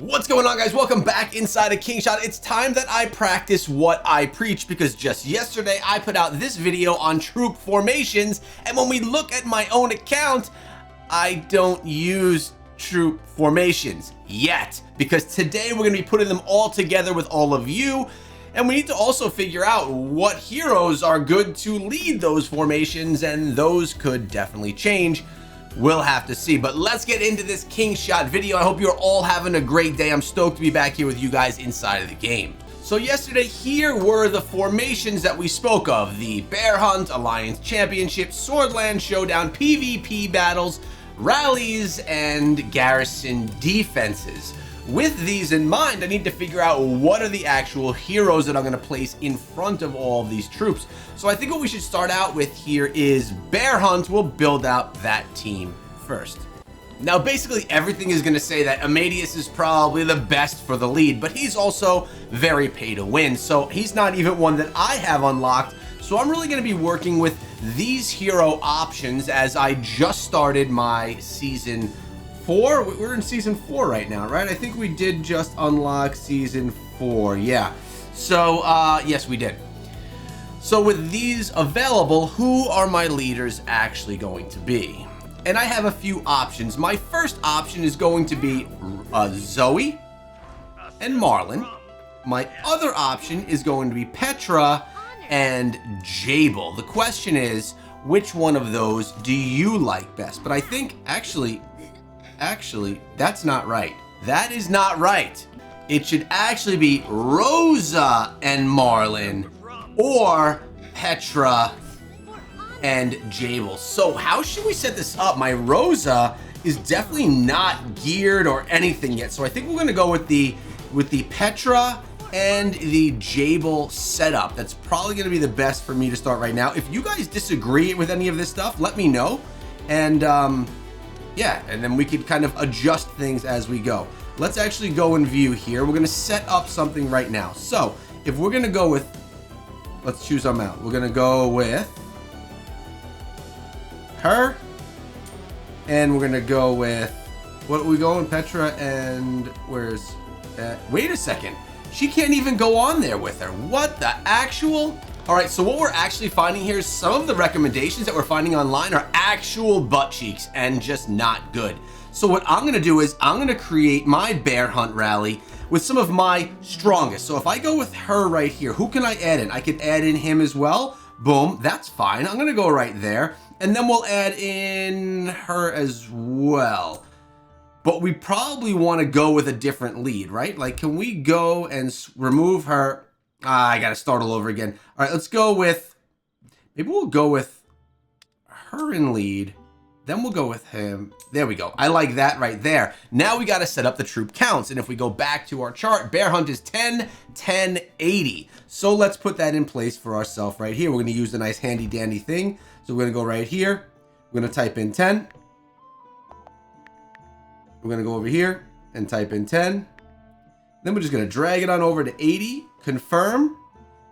What's going on, guys? Welcome back inside of Kingshot. It's time that I practice what I preach, because just yesterday I put out this video on troop formations, and when we look at my own account, I don't use troop formations yet, because today we're going to be putting them all together with all of you, and we need to also figure out what heroes are good to lead those formations, and those could definitely change. We'll have to see, but let's get into this Kingshot video. I hope you're all having a great day. I'm stoked to be back here with you guys inside of the game. So yesterday, here were the formations that we spoke of: the Bear Hunt, Alliance Championship, Swordland Showdown, PvP battles, rallies, and Garrison defenses. With these in mind, I need to figure out what are the actual heroes that I'm going to place in front of all of these troops. So I think what we should start out with here is Bear Hunt. We'll build out that team first. Now, basically everything is going to say that Amadeus is probably the best for the lead, but he's also very pay to win. So he's not even one that I have unlocked. So I'm really going to be working with these hero options as I just started my season 4. We're in season 4 right now, right? I think we did just unlock season 4. Yeah. So yes, we did. So with these available, who are my leaders actually going to be? And I have a few options. My first option is going to be Zoe and Marlin. My other option is going to be Petra and Jabel. The question is, which one of those do you like best? But I think actually, that's not right. That is not right. It should actually be Rosa and Marlin, or Petra and Jabel. So how should we set this up? My Rosa is definitely not geared or anything yet. So I think we're gonna go with the Petra and the Jabel setup. That's probably gonna be the best for me to start right now. If you guys disagree with any of this stuff, let me know. And yeah, and then we could kind of adjust things as we go. Let's actually go and view here. We're gonna set up something right now. So if we're gonna go with, let's choose our mount. We're gonna go with her, and we're gonna go with, what are we going, Petra, and where's that? Wait a second, she can't even go on there with her. What the actual? All right, so what we're actually finding here is some of the recommendations that we're finding online are actual butt cheeks and just not good. So what I'm gonna do is I'm gonna create my Bear Hunt rally with some of my strongest. So if I go with her right here, who can I add in? I could add in him as well. Boom, that's fine. I'm gonna go right there. And then we'll add in her as well. But we probably wanna go with a different lead, right? Like, can we go and remove her? I gotta start all over again. All right, let's go with, maybe we'll go with her in lead, then we'll go with him. There we go. I like that right there. Now we gotta set up the troop counts. And if we go back to our chart, Bear Hunt is 10, 10, 80. So let's put that in place for ourselves right here. We're gonna use the nice handy dandy thing. So we're gonna go right here. We're gonna type in 10. We're gonna go over here and type in 10. Then we're just gonna drag it on over to 80, confirm,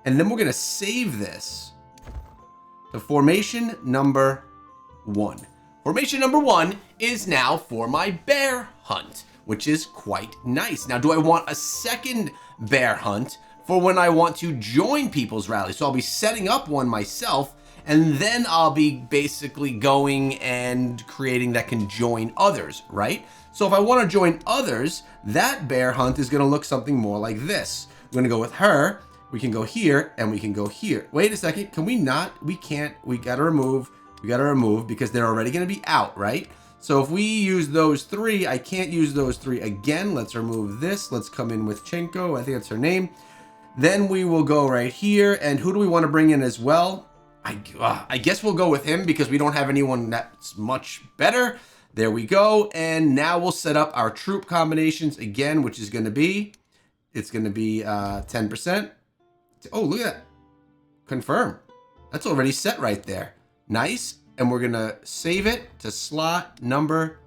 and then we're gonna save this to formation number 1. Formation number 1 is now for my Bear Hunt, which is quite nice. Now, do I want a second Bear Hunt for when I want to join people's rallies? So I'll be setting up one myself, and then I'll be basically going and creating that can join others, right? So if I want to join others, that Bear Hunt is going to look something more like this. We're going to go with her. We can go here and we can go here. Wait a second. Can we not? We can't. We got to remove. We got to remove because they're already going to be out, right? So if we use those 3, I can't use those 3 again. Let's remove this. Let's come in with Chenko. I think that's her name. Then we will go right here. And who do we want to bring in as well? I guess we'll go with him because we don't have anyone that's much better. There we go. And now we'll set up our troop combinations again, which is going to be, it's going to be 10%. Oh, look at that. Confirm. That's already set right there. Nice. And we're going to save it to slot number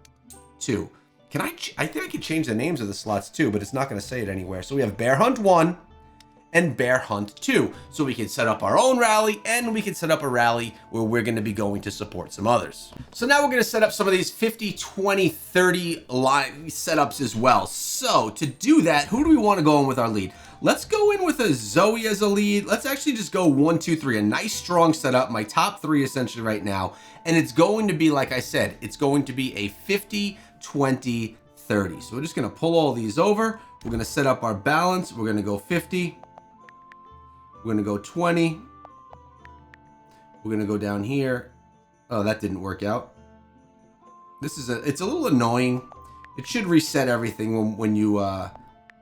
2. Can I think I could change the names of the slots too, but it's not going to say it anywhere. So we have Bear Hunt 1 and Bear Hunt 2. So we can set up our own rally, and we can set up a rally where we're going to be going to support some others. So now we're going to set up some of these 50, 20, 30 line setups as well. So to do that, who do we want to go in with our lead? Let's go in with a Zoe as a lead. Let's actually just go 1, 2, 3, a nice strong setup, my top 3 essentially right now. And it's going to be, like I said, it's going to be a 50, 20, 30. So we're just going to pull all these over. We're going to set up our balance. We're going to go 50. We're going to go 20. We're going to go down here. Oh, that didn't work out. It's a little annoying. It should reset everything when you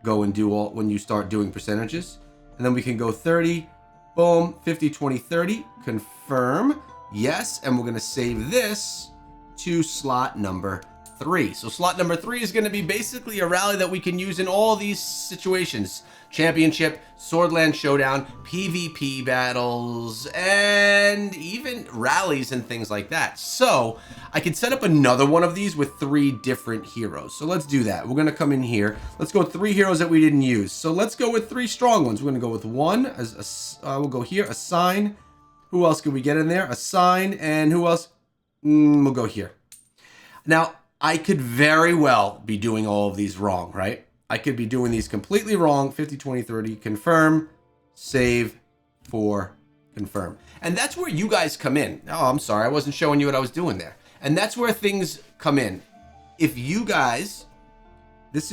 go and when you start doing percentages. And then we can go 30, boom, 50, 20, 30, confirm, yes, and we're gonna save this to slot number 3. So slot number 3 is gonna be basically a rally that we can use in all these situations. Championship, Swordland Showdown, PvP battles, and even rallies and things like that. So I can set up another one of these with 3 different heroes. So let's do that. We're gonna come in here. Let's go with 3 heroes that we didn't use. So let's go with 3 strong ones. We're gonna go with 1 as we'll go here, assign. Who else can we get in there? Assign, and who else? We'll go here. Now, I could very well be doing all of these wrong, right? I could be doing these completely wrong. 50, 20, 30, confirm, save, 4, confirm. And that's where you guys come in. Oh, I'm sorry. I wasn't showing you what I was doing there. And that's where things come in. If you guys, this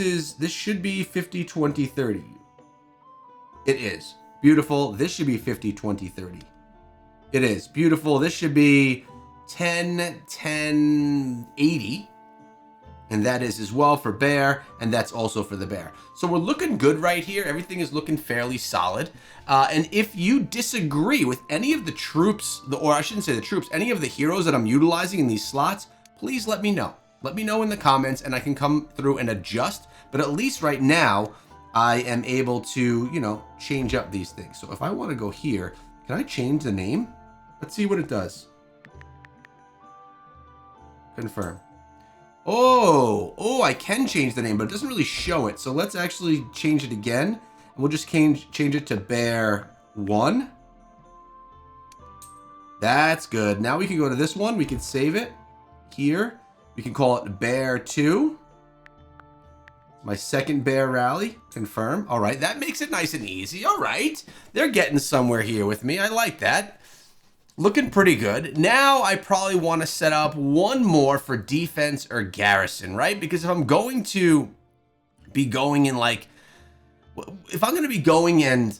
should be 50, 20, 30. It is. Beautiful. This should be 50, 20, 30. It is. Beautiful. This should be 10, 10, 80. And that is as well for bear, and that's also for the bear. So we're looking good right here. Everything is looking fairly solid. And if you disagree with any of the troops, or I shouldn't say the troops, any of the heroes that I'm utilizing in these slots, please let me know. Let me know in the comments, and I can come through and adjust. But at least right now, I am able to, you know, change up these things. So if I want to go here, can I change the name? Let's see what it does. Confirm. Oh, I can change the name, but it doesn't really show it. So let's actually change it again. And we'll just change it to Bear 1. That's good. Now we can go to this one. We can save it here. We can call it Bear 2. My second bear rally. Confirm. All right, that makes it nice and easy. All right. They're getting somewhere here with me. I like that. Looking pretty good. Now I probably want to set up one more for defense or garrison, right? Because if I'm going to be going in like, if I'm going to be going and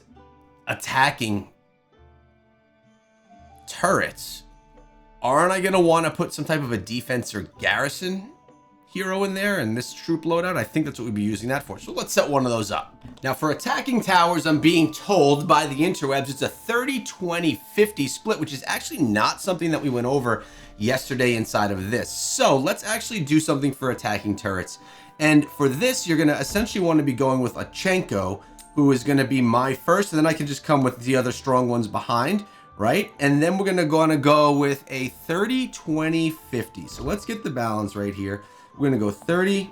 attacking turrets, aren't I going to want to put some type of a defense or garrison hero in there and this troop loadout? I think that's what we'd be using that for. So let's set one of those up. Now for attacking towers, I'm being told by the interwebs it's a 30, 20, 50 split, which is actually not something that we went over yesterday inside of this. So let's actually do something for attacking turrets. And for this, you're going to essentially want to be going with Achenko, who is going to be my first, and then I can just come with the other strong ones behind, right? And then we're going to go with a 30, 20, 50. So let's get the balance right here. We're going to go 30,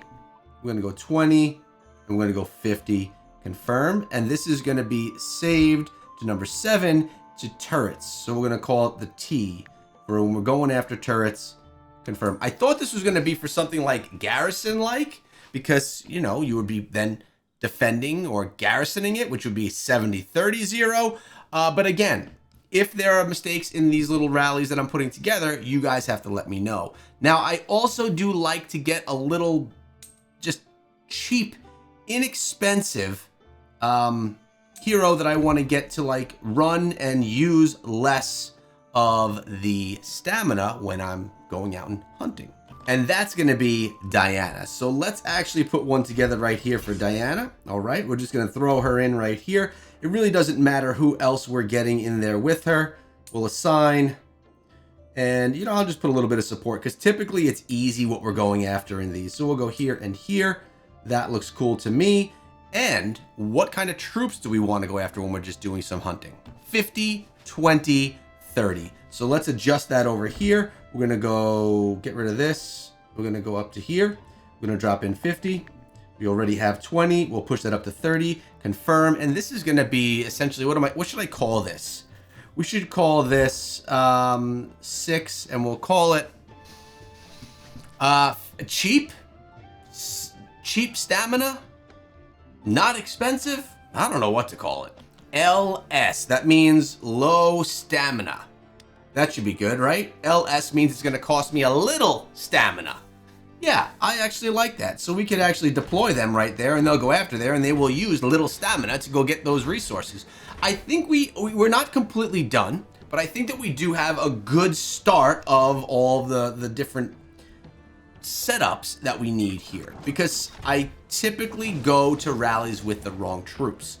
we're going to go 20, and we're going to go 50, confirm. And this is going to be saved to number 7 to turrets. So we're going to call it the T for when we're going after turrets, confirm. I thought this was going to be for something like garrison-like, because, you know, you would be then defending or garrisoning it, which would be 70, 30, 0. But again, if there are mistakes in these little rallies that I'm putting together, you guys have to let me know. Now, I also do like to get a little just cheap, inexpensive hero that I want to get to like run and use less of the stamina when I'm going out and hunting. And that's going to be Diana. So let's actually put one together right here for Diana. All right, we're just going to throw her in right here. It really doesn't matter who else we're getting in there with her. We'll assign. And, you know, I'll just put a little bit of support because typically it's easy what we're going after in these. So we'll go here and here. That looks cool to me. And what kind of troops do we want to go after when we're just doing some hunting? 50, 20, 30. So let's adjust that over here. We're going to go get rid of this. We're going to go up to here. We're going to drop in 50. We already have 20. We'll push that up to 30. Confirm. And this is going to be essentially, what should I call this? We should call this 6, and we'll call it cheap stamina. Not expensive? I don't know what to call it. LS, that means low stamina. That should be good, right? LS means it's gonna cost me a little stamina. Yeah, I actually like that. So we could actually deploy them right there and they'll go after there and they will use little stamina to go get those resources. I think we're not completely done, but I think that we do have a good start of all the different setups that we need here, because I typically go to rallies with the wrong troops.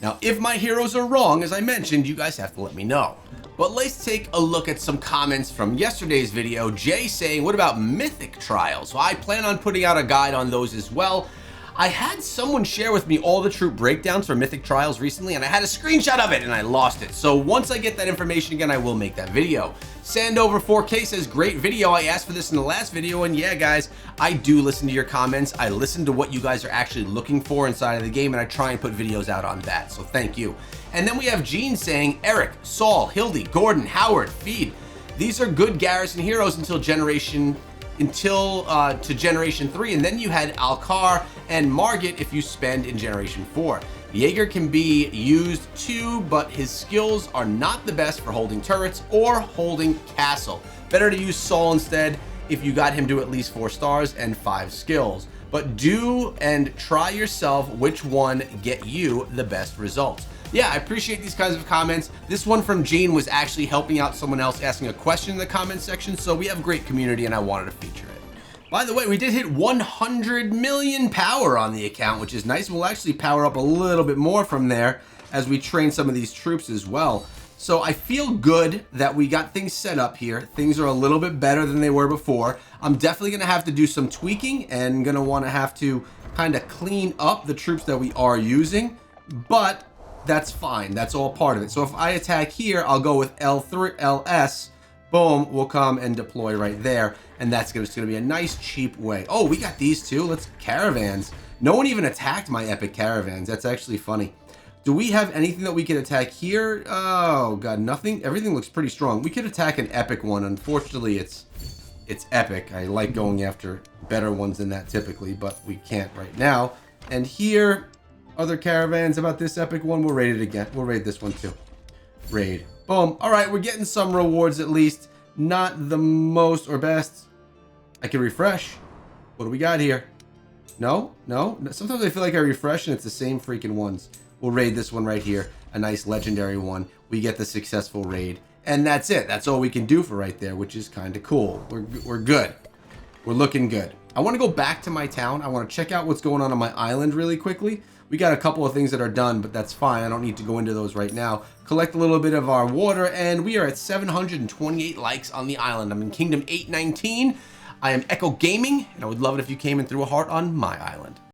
Now, if my heroes are wrong, as I mentioned, you guys have to let me know. But let's take a look at some comments from yesterday's video. Jay saying, what about mythic trials? Well, I plan on putting out a guide on those as well. I had someone share with me all the troop breakdowns for mythic trials recently, and I had a screenshot of it and I lost it. So once I get that information again, I will make that video. Sandover 4K says, great video. I asked for this in the last video, and yeah, guys, I do listen to your comments. I listen to what you guys are actually looking for inside of the game, and I try and put videos out on that. So thank you. And then we have Gene saying, Eric, Saul, Hildy, Gordon, Howard, Feed. These are good Garrison heroes until Generation 3, and then you had Alcar and Margit if you spend in Generation 4. Jaeger can be used too, but his skills are not the best for holding turrets or holding castle. Better to use Saul instead if you got him to at least 4 stars and 5 skills. But do and try yourself which one get you the best results. Yeah, I appreciate these kinds of comments. This one from Gene was actually helping out someone else asking a question in the comment section, so we have a great community and I wanted to feature it. By the way, we did hit 100 million power on the account, which is nice. We'll actually power up a little bit more from there as we train some of these troops as well. So I feel good that we got things set up here. Things are a little bit better than they were before. I'm definitely going to have to do some tweaking and going to want to have to kind of clean up the troops that we are using, but that's fine. That's all part of it. So if I attack here, I'll go with L3, LS, boom, we'll come and deploy right there. And that's just going to be a nice cheap way. Oh, we got these too. Let's caravans. No one even attacked my epic caravans. That's actually funny. Do we have anything that we can attack here? Oh god, nothing. Everything looks pretty strong. We could attack an epic one. Unfortunately, it's epic. I like going after better ones than that typically, but we can't right now. And here, other caravans. About this epic one, we'll raid it again. We'll raid this one too. Raid. Boom. All right, we're getting some rewards at least. Not the most or best. I can refresh. What do we got here? No. Sometimes I feel like I refresh and it's the same freaking ones. We'll raid this one right here. A nice legendary one. We get the successful raid. And that's it. That's all we can do for right there, which is kind of cool. We're good. We're looking good. I want to go back to my town. I want to check out what's going on my island really quickly. We got a couple of things that are done, but that's fine. I don't need to go into those right now. Collect a little bit of our water, and we are at 728 likes on the island. I'm in Kingdom 819. I am Echo Gaming, and I would love it if you came and threw a heart on my island.